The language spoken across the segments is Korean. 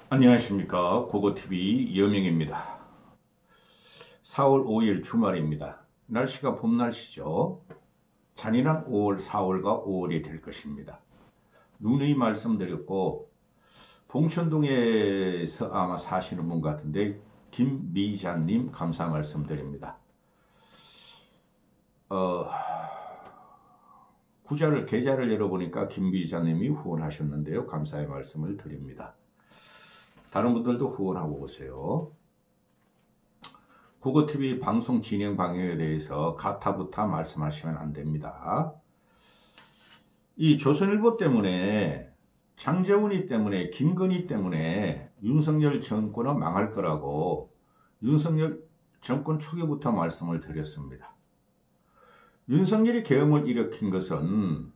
안녕하십니까. 고고TV 이여명입니다. 4월 5일 주말입니다. 날씨가 봄 날씨죠. 잔인한 5월, 4월과 5월이 될 것입니다. 누누이 말씀드렸고 봉천동에서 아마 사시는 분 같은데 김미자님 감사 말씀드립니다. 계좌를 열어보니까 김미자님이 후원하셨는데요. 감사의 말씀을 드립니다. 다른 분들도 후원하고 오세요. 고고TV 방송 진행 방향에 대해서 가타부타 말씀하시면 안 됩니다. 이 조선일보 때문에, 장제훈이 때문에, 김건희 때문에 윤석열 정권은 망할 거라고 윤석열 정권 초기부터 말씀을 드렸습니다. 윤석열이 계엄을 일으킨 것은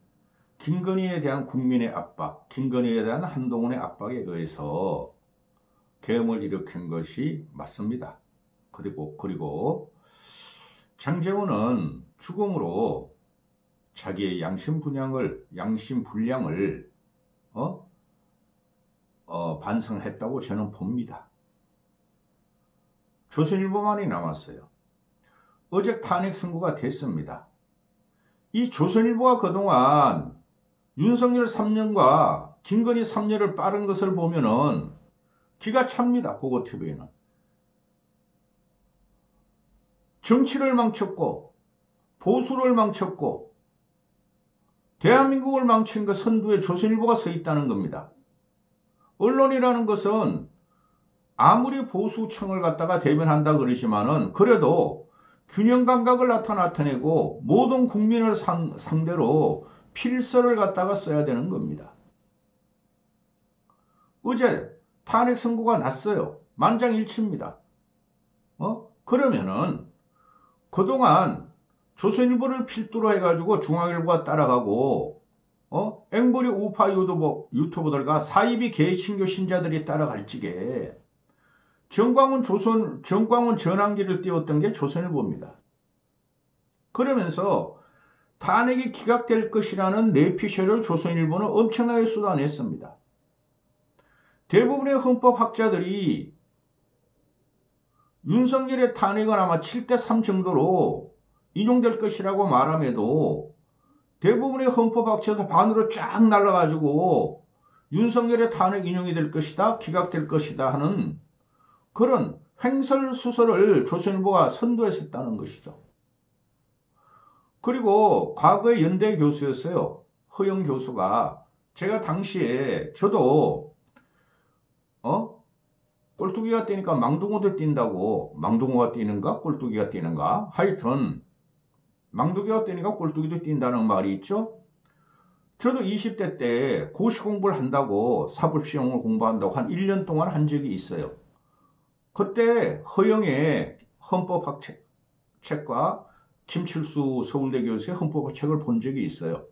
김건희에 대한 국민의 압박, 김건희에 대한 한동훈의 압박에 의해서 계엄을 일으킨 것이 맞습니다. 그리고 장제훈은 추궁으로 자기의 양심 불량을 반성했다고 저는 봅니다. 조선일보만이 남았어요. 어제 탄핵 선고가 됐습니다. 이 조선일보가 그동안 윤석열 3년과 김건희 3년을 빠른 것을 보면은 기가 찹니다. 고고TV는. 정치를 망쳤고 보수를 망쳤고 대한민국을 망친 그 선두에 조선일보가 서 있다는 겁니다. 언론이라는 것은 아무리 보수층을 갖다가 대변한다 그러지만은 그래도 균형 감각을 나타내고 모든 국민을 상대로 필서를 갖다가 써야 되는 겁니다. 어제 탄핵 선고가 났어요. 만장일치입니다. 그러면은 그동안 조선일보를 필두로 해가지고 중앙일보가 따라가고 앵벌이 우파 유튜버들과 사이비 개신교 신자들이 따라갈 적에 정광훈 전환기를 띄웠던 게 조선일보입니다. 그러면서 탄핵이 기각될 것이라는 내피셜을 조선일보는 엄청나게 쏟아냈습니다. 대부분의 헌법학자들이 윤석열의 탄핵은 아마 7대3 정도로 인용될 것이라고 말함에도 대부분의 헌법학자들 반으로 쫙 날라가지고 윤석열의 탄핵 인용이 될 것이다, 기각될 것이다 하는 그런 횡설수설을 조선일보가 선도했었다는 것이죠. 그리고 과거에 연대 교수였어요. 허영 교수가. 제가 당시에 저도 꼴뚜기가 뛰니까 망둥어도 뛴다고, 망둥어가 뛰는가 꼴뚜기가 뛰는가, 하여튼 망둥이가 뛰니까 꼴뚜기도 뛴다는 말이 있죠. 저도 20대 때 고시 공부를 한다고, 사법시험을 공부한다고 한 1년 동안 한 적이 있어요. 그때 허영의 헌법학책과 김칠수 서울대 교수의 헌법학책을 본 적이 있어요.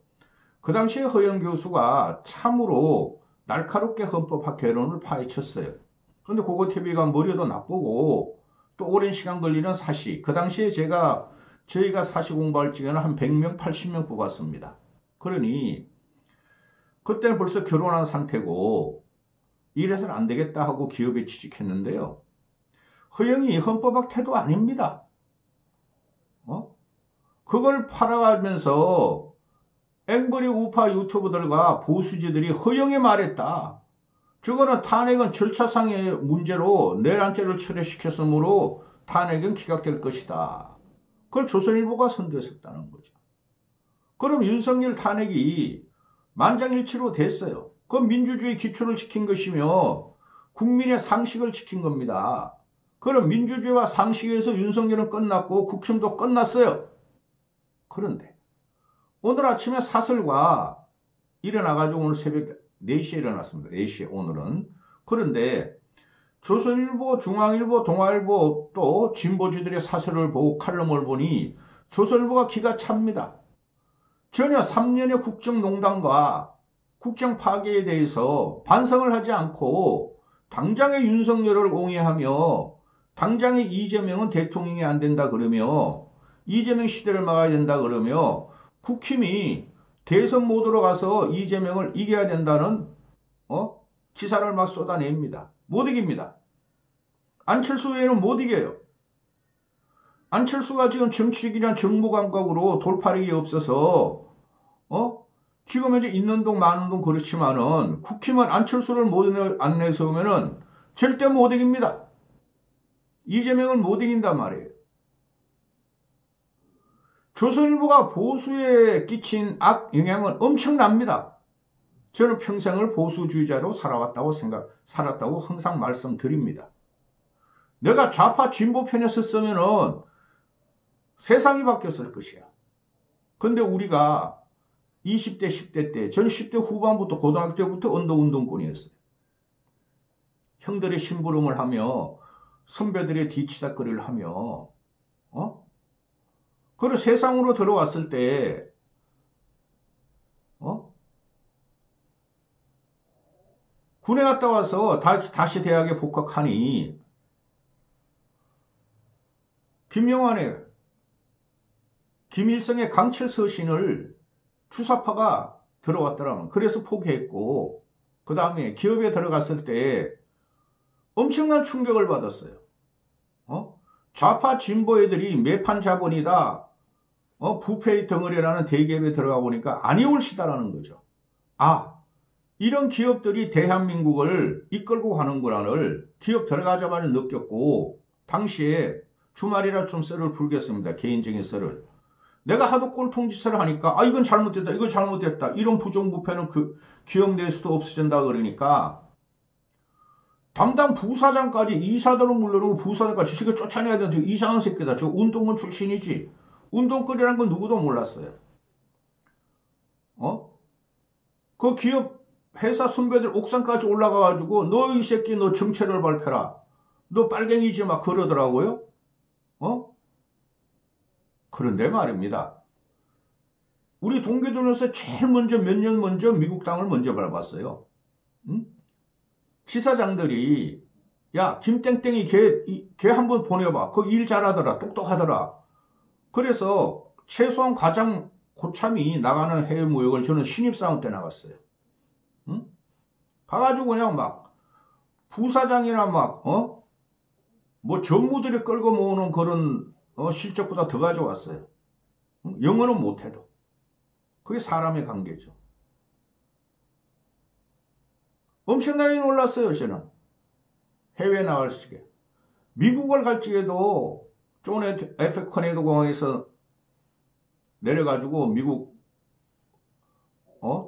그 당시에 허영 교수가 참으로 날카롭게 헌법학 개론을 파헤쳤어요. 그런데 고고TV가 머리도 나쁘고 또 오랜 시간 걸리는 사시, 그 당시에 저희가 사시 공부할 적에는 한 100명, 80명 뽑았습니다. 그러니 그때는 벌써 결혼한 상태고 이래서는 안 되겠다 하고 기업에 취직했는데요. 허영이 헌법학 태도 아닙니다. 그걸 팔아가면서 앵벌이 우파 유튜버들과 보수지들이 허영이 말했다. 저거는 탄핵은 절차상의 문제로 내란죄를 철회시켰으므로 탄핵은 기각될 것이다. 그걸 조선일보가 선도했었다는 거죠. 그럼 윤석열 탄핵이 만장일치로 됐어요. 그건 민주주의 기초를 지킨 것이며 국민의 상식을 지킨 겁니다. 그럼 민주주의와 상식에서 윤석열은 끝났고 국힘도 끝났어요. 그런데 오늘 아침에 사설과 일어나가지고 오늘 새벽 4시에 일어났습니다. 4시에 오늘은. 그런데 조선일보, 중앙일보, 동아일보 또 진보주들의 사설을 보고 칼럼을 보니 조선일보가 기가 찹니다. 전혀 3년의 국정농단과 국정 파괴에 대해서 반성을 하지 않고 당장의 윤석열을 옹호하며 당장의 이재명은 대통령이 안 된다 그러며 이재명 시대를 막아야 된다 그러며 국힘이 대선 모드로 가서 이재명을 이겨야 된다는 기사를 막 쏟아냅니다. 못 이깁니다. 안철수 외에는 못 이겨요. 안철수가 지금 정치적이란 정무 감각으로 돌파력이 없어서 지금 이제 있는 동 많은 동 그렇지만은 국힘은 안철수를 안 내세우면은 절대 못 이깁니다. 이재명을 못 이긴단 말이에요. 조선일보가 보수에 끼친 악 영향은 엄청납니다. 저는 평생을 보수주의자로 살았다고 항상 말씀드립니다. 내가 좌파 진보 편에 섰으면은 세상이 바뀌었을 것이야. 근데 우리가 20대, 10대 때, 전 10대 후반부터 고등학교 때부터 언더운동권이었어요. 형들의 심부름을 하며 선배들의 뒤치다거리를 하며 그리고 세상으로 들어왔을 때 군에 갔다 와서 다시 대학에 복학하니 김영환의 김일성의 강철 서신을 주사파가 들어왔더라면 그래서 포기했고 그 다음에 기업에 들어갔을 때 엄청난 충격을 받았어요. 좌파 진보 애들이 매판 자본이다. 부패의 덩어리라는 대기업에 들어가 보니까 아니 옳시다라는 거죠. 이런 기업들이 대한민국을 이끌고 가는구나를 기업 들어가자마자 느꼈고 당시에 주말이라 좀 썰을 풀겠습니다. 개인적인 썰을. 내가 하도 꼴통짓을 하니까 이건 잘못됐다. 이건 잘못됐다. 이런 부정부패는 그 기업 내에서도 없어진다 그러니까 담당 부사장까지 이사들은 물론 부사장까지 지가 쫓아내야 되는 이상한 새끼다. 저 운동권 출신이지. 운동권이라는 건 누구도 몰랐어요. 그 기업 회사 선배들 옥상까지 올라가가지고 너 이 새끼 너 정체를 밝혀라. 너 빨갱이지 막 그러더라고요. 그런데 말입니다. 우리 동기들로서 제일 먼저 몇 년 먼저 미국 땅을 먼저 밟았어요. 지사장들이 야 김땡땡이 걔 한번 보내봐. 그 일 잘하더라. 똑똑하더라. 그래서 최소한 가장 고참이 나가는 해외 무역을 저는 신입사원 때 나갔어요. 가가지고 그냥 막 부사장이나 막 뭐 전무들이 끌고 모으는 그런 실적보다 더 가져왔어요. 영어는 못해도. 그게 사람의 관계죠. 엄청나게 놀랐어요. 저는. 해외 나갈 적에. 미국을 갈 적에도 존 F 커네디 공항에서 내려가지고 미국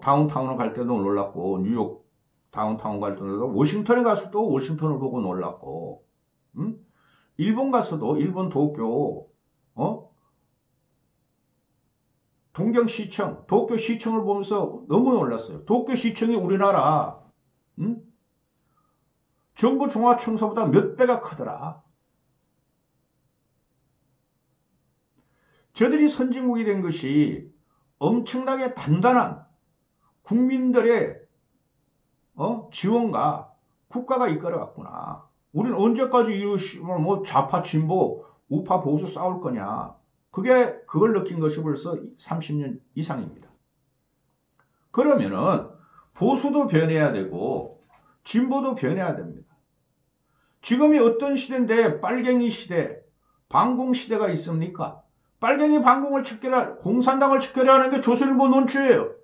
다운타운을 갈 때도 놀랐고 뉴욕 다운타운 갈 때도 워싱턴에 가서도 워싱턴을 보고 놀랐고 일본 가서도 일본 도쿄 동경시청 도쿄 시청을 보면서 너무 놀랐어요. 도쿄 시청이 우리나라 정부 종합청사보다 몇 배가 크더라. 저들이 선진국이 된 것이 엄청나게 단단한 국민들의 지원과 국가가 이끌어갔구나. 우리는 언제까지 뭐 좌파 진보 우파 보수 싸울 거냐. 그걸 느낀 것이 벌써 30년 이상입니다. 그러면은 보수도 변해야 되고 진보도 변해야 됩니다. 지금이 어떤 시대인데 빨갱이 시대, 반공 시대가 있습니까? 빨갱이 반공을 척결하, 공산당을 척결해야 하는 게 조선일보 논주예요.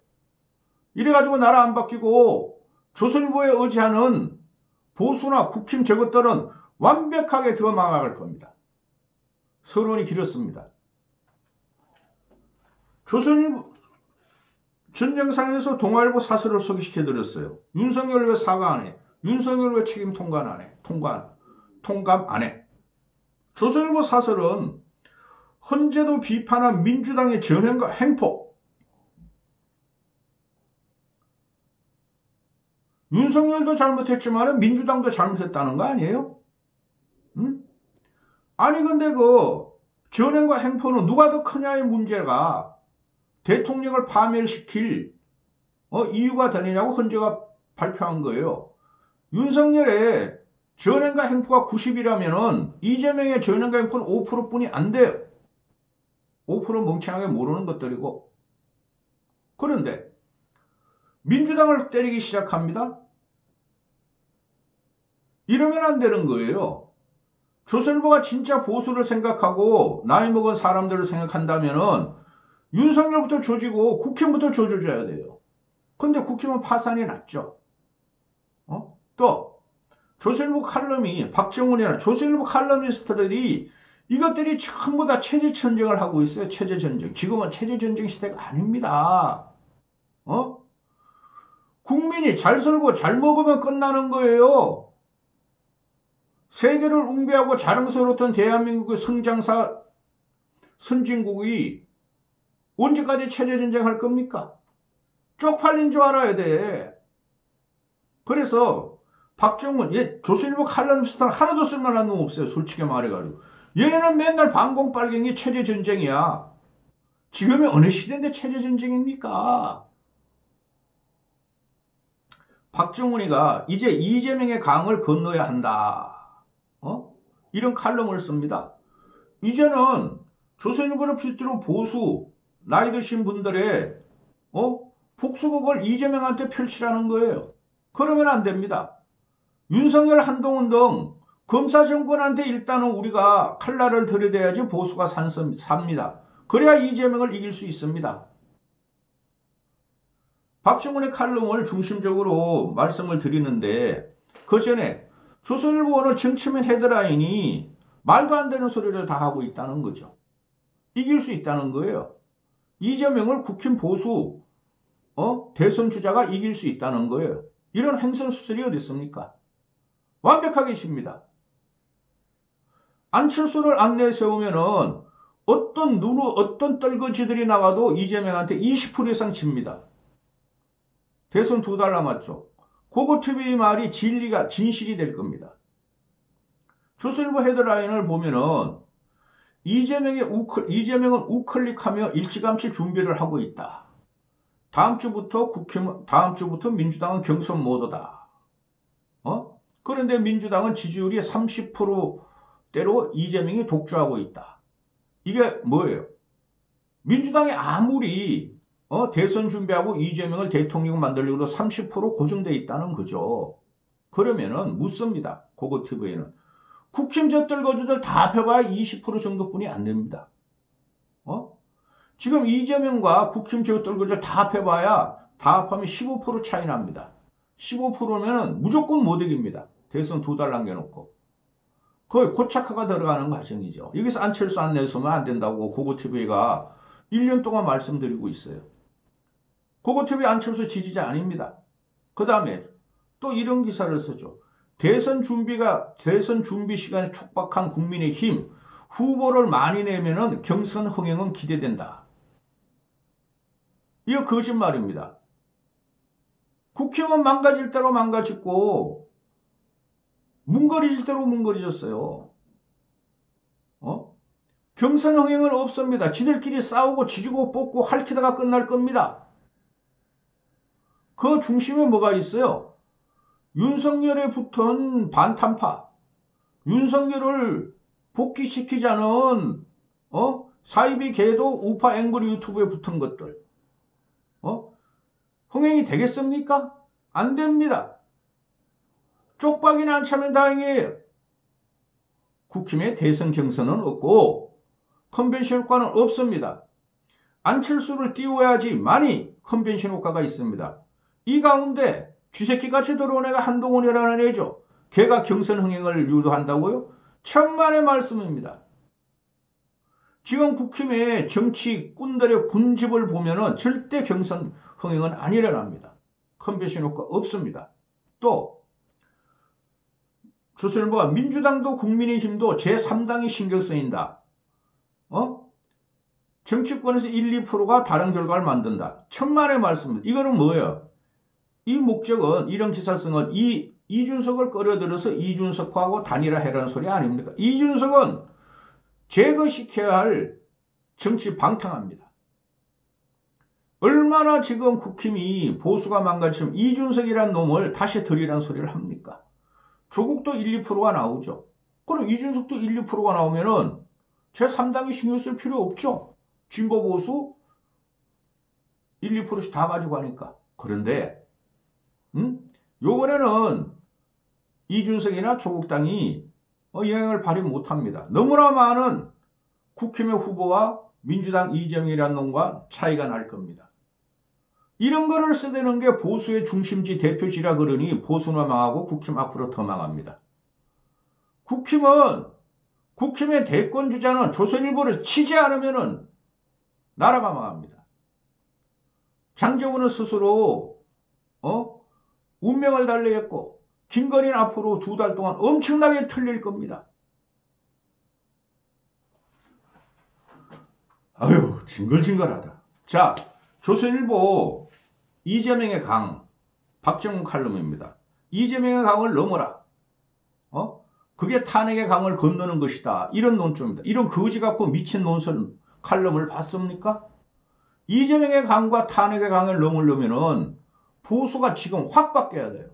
이래가지고 나라 안 바뀌고 조선일보에 의지하는 보수나 국힘 저것들은 완벽하게 더 망할 겁니다. 서론이 길었습니다. 조선일보 전 영상에서 동아일보 사설을 소개시켜드렸어요. 윤석열 왜 사과 안 해? 윤석열 왜 책임 통감 안 해? 통감 안 해? 조선일보 사설은 헌재도 비판한 민주당의 전횡과 행포. 윤석열도 잘못했지만 민주당도 잘못했다는 거 아니에요? 아니 근데 그 전횡과 행포는 누가 더 크냐의 문제가 대통령을 파멸시킬 이유가 되느냐고 헌재가 발표한 거예요. 윤석열의 전횡과 행포가 90이라면은 이재명의 전횡과 행포는 5%뿐이 안 돼요. 5% 멍청하게 모르는 것들이고. 그런데 민주당을 때리기 시작합니다. 이러면 안 되는 거예요. 조선일보가 진짜 보수를 생각하고 나이 먹은 사람들을 생각한다면은 윤석열부터 조지고 국힘부터 조져줘야 돼요. 근데 국힘은 파산이 났죠. 또 조선일보 칼럼이 박정훈이나 조선일보 칼럼니스트들이 이것들이 전부 다 체제전쟁을 하고 있어요. 체제전쟁. 지금은 체제전쟁 시대가 아닙니다. 국민이 잘 살고 잘 먹으면 끝나는 거예요. 세계를 웅배하고 자랑스러웠던 대한민국의 성장사 선진국이 언제까지 체제전쟁 할 겁니까? 쪽팔린 줄 알아야 돼. 그래서 박정훈, 조선일보 칼럼니스트는 하나도 쓸만한 놈 없어요. 솔직히 말해가지고. 얘는 맨날 반공빨갱이 체제전쟁이야. 지금이 어느 시대인데 체제전쟁입니까? 박정훈이가 이제 이재명의 강을 건너야 한다. 이런 칼럼을 씁니다. 이제는 조선일보를 필두로 보수, 나이 드신 분들의 복수극을 이재명한테 펼치라는 거예요. 그러면 안 됩니다. 윤석열, 한동훈 등 검사 정권한테 일단은 우리가 칼날을 들이대야지 보수가 삽니다. 그래야 이재명을 이길 수 있습니다. 박정훈의 칼럼을 중심적으로 말씀을 드리는데 그 전에 조선일보 오늘 정치맨 헤드라인이 말도 안 되는 소리를 다 하고 있다는 거죠. 이길 수 있다는 거예요. 이재명을 국힘 보수 대선 주자가 이길 수 있다는 거예요. 이런 횡설수설이 어디 있습니까? 완벽하게 쉽니다. 안철수를 안 내세우면은 어떤 떨거지들이 나가도 이재명한테 20% 이상 칩니다. 대선 2달 남았죠. 고고TV 말이 진실이 될 겁니다. 조선일보 헤드라인을 보면은 이재명은 우클릭하며 일찌감치 준비를 하고 있다. 다음 주부터 민주당은 경선 모드다. 그런데 민주당은 지지율이 30%대로 이재명이 독주하고 있다. 이게 뭐예요? 민주당이 아무리 대선 준비하고 이재명을 대통령 만들려고 30% 고정돼 있다는 거죠. 그러면은 묻습니다. 고고TV에는. 국힘 젖들거지들 다 합해봐야 20% 정도뿐이 안 됩니다. 지금 이재명과 국힘 젖들거지들 다 합해봐야 다 합하면 15% 차이 납니다. 15%면은 무조건 못 이깁니다. 대선 2달 남겨놓고. 거의 고착화가 들어가는 과정이죠. 여기서 안철수 안 내서면 안 된다고 고고TV가 1년 동안 말씀드리고 있어요. 고고TV 안철수 지지자 아닙니다. 그 다음에 또 이런 기사를 쓰죠. 대선 준비 시간에 촉박한 국민의힘 후보를 많이 내면은 경선 흥행은 기대된다. 이거 거짓말입니다. 국힘은 망가질 대로 망가졌고 뭉거리질 대로 뭉거리졌어요. 경선 흥행은 없습니다. 지들끼리 싸우고 지지고 뽑고 핥히다가 끝날 겁니다. 그 중심에 뭐가 있어요? 윤석열에 붙은 반탄파, 윤석열을 복귀시키자는 사이비 개도 우파 앵그리 유튜브에 붙은 것들. 흥행이 되겠습니까? 안 됩니다. 쪽박이나 안 차면 다행이에요. 국힘의 대선 경선은 없고 컨벤션 효과는 없습니다. 안철수를 띄워야지만이 컨벤션 효과가 있습니다. 이 가운데 쥐새끼같이 들어온 애가 한동훈이라는 애죠. 걔가 경선 흥행을 유도한다고요? 천만의 말씀입니다. 지금 국힘의 정치꾼들의 군집을 보면은 절대 경선 흥행은 안 일어납니다. 컨벤션 효과 없습니다. 또 조선일보가 민주당도 국민의힘도 제3당이 신경 쓰인다. 정치권에서 1, 2%가 다른 결과를 만든다. 천만의 말씀입니다. 이거는 뭐예요? 이 목적은 이런 기사성은 이준석을 끌어들여서 이준석하고 단일화해라는 소리 아닙니까? 이준석은 제거시켜야 할 정치 방탕합니다. 얼마나 지금 국힘이 보수가 망가지면 이준석이란 놈을 다시 들이라는 소리를 합니까? 조국도 1, 2%가 나오죠. 그럼 이준석도 1, 2%가 나오면은 제3당이 신경 쓸 필요 없죠. 진보 보수 1, 2%씩 다 가지고 가니까. 그런데 요번에는 이준석이나 조국당이 영향을 발휘 못합니다. 너무나 많은 국힘의 후보와 민주당 이재명이라는 놈과 차이가 날 겁니다. 이런 거를 쓰대는 게 보수의 중심지 대표지라 그러니 보수는 망하고 국힘 앞으로 더 망합니다. 국힘의 대권 주자는 조선일보를 치지 않으면은 나라가 망합니다. 장제원은 스스로 운명을 달리했고 김건희는 앞으로 2달 동안 엄청나게 틀릴 겁니다. 아유, 징글징글하다. 자, 조선일보 이재명의 강, 박정훈 칼럼입니다. 이재명의 강을 넘어라. 그게 탄핵의 강을 건너는 것이다. 이런 논조입니다. 이런 거지 같고 미친 논설 칼럼을 봤습니까? 이재명의 강과 탄핵의 강을 넘으려면은 보수가 지금 확 바뀌어야 돼요.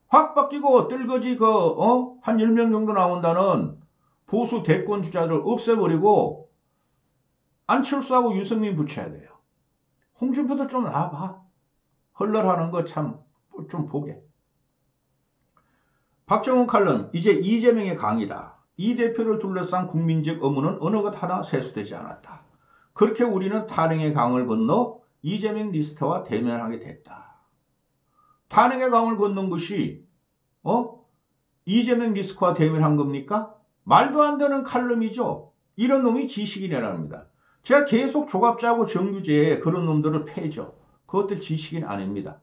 확 바뀌고 뜰거지 한 10명 정도 나온다는 보수 대권 주자들 없애버리고 안철수하고 유승민 붙여야 돼요. 홍준표도 좀 나와봐. 헐렁하는 거 참 좀 보게. 박정훈 칼럼, 이제 이재명의 강이다. 이 대표를 둘러싼 국민적 의문은 어느 것 하나 세수되지 않았다. 그렇게 우리는 탄핵의 강을 건너 이재명 리스트와 대면하게 됐다. 탄핵의 강을 건넌 것이 이재명 리스트와 대면한 겁니까? 말도 안 되는 칼럼이죠. 이런 놈이 지식인이랍니다. 제가 계속 조갑자하고 정규제에 그런 놈들을 패죠. 그것들 지식인 아닙니다.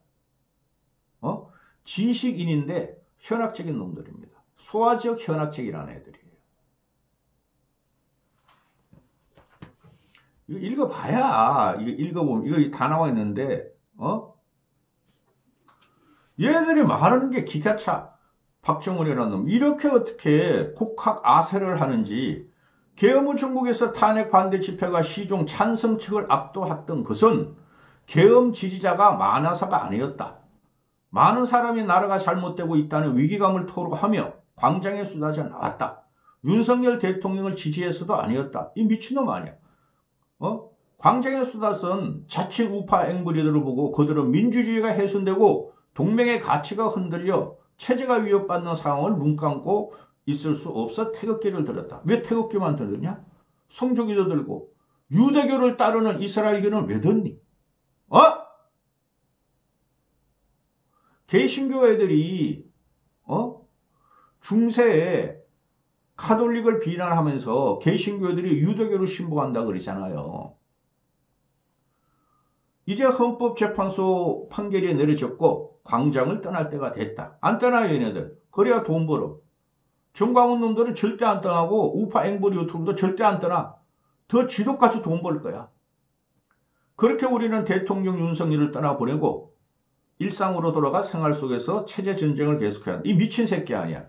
지식인인데 현학적인 놈들입니다. 소화지역 현학적이라는 애들이에요. 이거 읽어봐야, 이거 읽어보면, 이거 다 나와 있는데, 얘들이 말하는 게 기가 차. 박정훈이라는 놈. 이렇게 어떻게 폭학 아세를 하는지, 계엄을 전국에서 탄핵 반대 집회가 시종 찬성 측을 압도했던 것은 계엄 지지자가 많아서가 아니었다. 많은 사람이 나라가 잘못되고 있다는 위기감을 토로하며 광장에 쏟아져 나왔다. 윤석열 대통령을 지지해서도 아니었다. 이 미친놈 아니야. 광장에 쏟아선 자칭 우파 앵벌이들을 보고 그들은 민주주의가 훼손되고 동맹의 가치가 흔들려 체제가 위협받는 상황을 눈 감고 있을 수 없어 태극기를 들었다. 왜 태극기만 들었냐? 성조기도 들고 유대교를 따르는 이스라엘교는 왜 듣니? 개신교 애들이 중세에 카톨릭을 비난하면서 개신교 애들이 유대교를 신봉한다 그러잖아요. 이제 헌법재판소 판결이 내려졌고 광장을 떠날 때가 됐다. 안 떠나요 얘네들. 그래야 돈 벌어. 정광훈 놈들은 절대 안 떠나고 우파 앵벌 유튜브도 절대 안 떠나. 더 쥐독같이 돈 벌 거야. 그렇게 우리는 대통령 윤석열을 떠나보내고 일상으로 돌아가 생활 속에서 체제 전쟁을 계속해야 한다. 이 미친 새끼 아니야.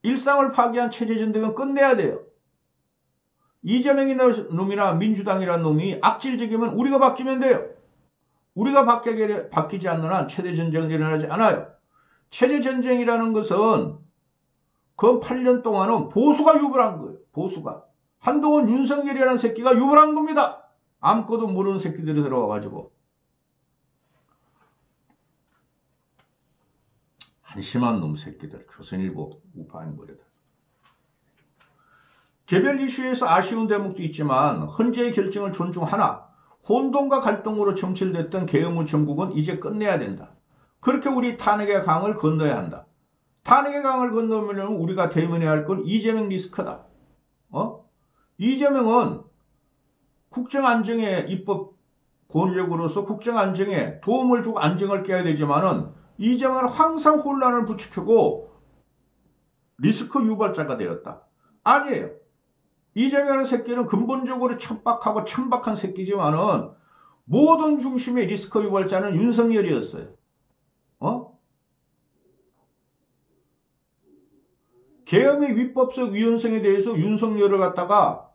일상을 파괴한 체제 전쟁은 끝내야 돼요. 이재명이나 놈이나 민주당이라는 놈이 악질적이면 우리가 바뀌면 돼요. 우리가 바뀌지 않는 한 체제 전쟁은 일어나지 않아요. 체제 전쟁이라는 것은 그 8년 동안은 보수가 유발한 거예요. 보수가. 한동훈 윤석열이라는 새끼가 유발한 겁니다. 아무것도 모르는 새끼들이 들어와가지고. 한심한 놈 새끼들. 조선일보 우파인거리들. 개별 이슈에서 아쉬운 대목도 있지만 헌재의 결정을 존중하나 혼돈과 갈등으로 점칠됐던 계엄의 전국은 이제 끝내야 된다. 그렇게 우리 탄핵의 강을 건너야 한다. 탄핵의 강을 건너면 우리가 대면해야 할 건 이재명 리스크다. 이재명은 국정안정의 입법 권력으로서 국정안정에 도움을 주고 안정을 깨야 되지만은 이재명은 항상 혼란을 부추기고 리스크 유발자가 되었다. 아니에요. 이재명의 새끼는 근본적으로 척박하고 천박한 새끼지만은 모든 중심의 리스크 유발자는 윤석열이었어요. 계엄의 위법적 위헌성에 대해서 윤석열을 갖다가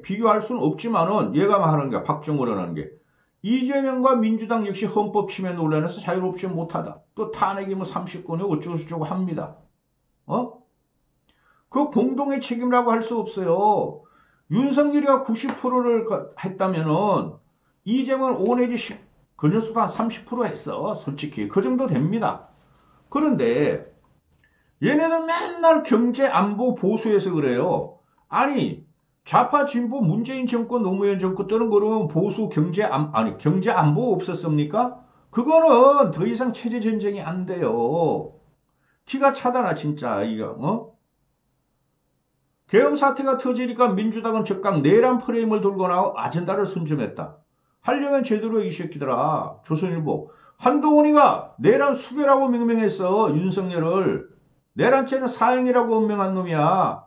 비교할 수는 없지만은 얘가 말하는 게 박정훈을 하는 게 이재명과 민주당 역시 헌법 침해 논란에서 자유롭지 못하다. 또 탄핵이 30건이 어쩌고저쩌고 합니다. 그 공동의 책임이라고 할 수 없어요. 윤석열이가 90%를 했다면은 이재명은 5 내지 10, 그 녀석도 한 30% 했어. 솔직히. 그 정도 됩니다. 그런데 얘네들 맨날 경제, 안보, 보수해서 그래요. 아니, 좌파, 진보, 문재인 정권, 노무현 정권들은 그러면 보수, 경제, 안보 없었습니까? 그거는 더 이상 체제 전쟁이 안 돼요. 기가 차다나, 진짜, 이거, 계엄 사태가 터지니까 민주당은 즉각 내란 프레임을 들고 나와 아젠다를 선점했다. 하려면 제대로 이 새끼들아. 조선일보. 한동훈이가 내란 수괴라고 명명했어. 윤석열을. 내란죄는 사형이라고 음명한 놈이야.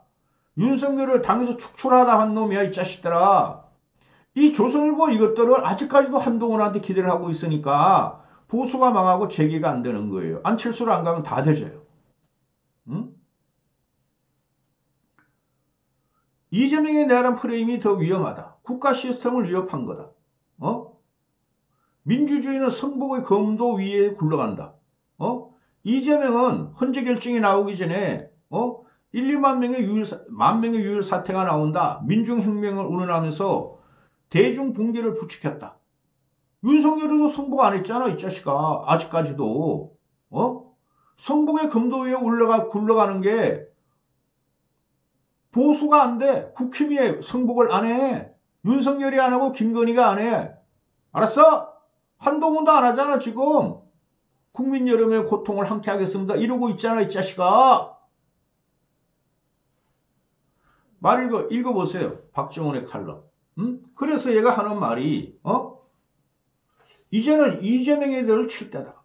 윤석열을 당에서 축출하다 한 놈이야. 이 자식들아. 이 조선일보 이것들은 아직까지도 한동훈한테 기대를 하고 있으니까 보수가 망하고 재기가 안 되는 거예요. 안철수를 안 가면 다 되져요. 응? 이재명의 내란 프레임이 더 위험하다. 국가 시스템을 위협한 거다. 민주주의는 성복의 검도 위에 굴러간다. 이재명은 헌재 결정이 나오기 전에 1, 2만 명의 유혈 사태가 나온다. 민중혁명을 운운하면서 대중 봉기를 부추겼다. 윤석열도 성복 안 했잖아, 이 자식아. 아직까지도. 성복의 검도 위에 굴러가는 게 보수가 안 돼. 국힘이 성복을 안 해. 윤석열이 안 하고 김건희가 안 해. 알았어? 한동훈도 안 하잖아, 지금. 국민 여러분의 고통을 함께 하겠습니다. 이러고 있잖아, 이 자식아. 말 읽어보세요. 박정훈의 칼럼. 그래서 얘가 하는 말이, 이제는 이재명에 대해서 칠 때다.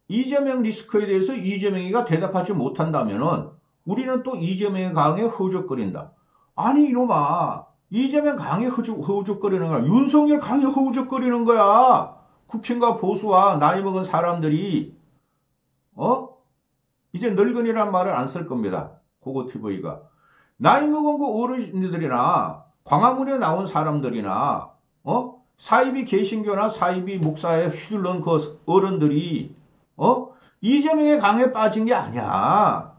이재명 리스크에 대해서 이재명이가 대답하지 못한다면은 우리는 또 이재명의 강에 허우적거린다. 아니 이놈아, 이재명 강에 허우적거리는 거야. 윤석열 강에 허우적거리는 거야. 국힘과 보수와 나이 먹은 사람들이 이제 늙은이란 말을 안 쓸 겁니다. 고고TV가. 나이 먹은 그 어르신들이나 광화문에 나온 사람들이나 사이비 개신교나 사이비 목사에 휘둘른 그 어른들이 이재명의 강에 빠진 게 아니야.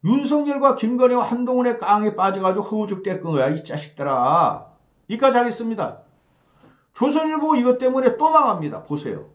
윤석열과 김건희와 한동훈의 깡에 빠져가지고 허우적댔던 거야, 이 자식들아. 이까지 하겠습니다. 조선일보 이것 때문에 또 망합니다. 보세요.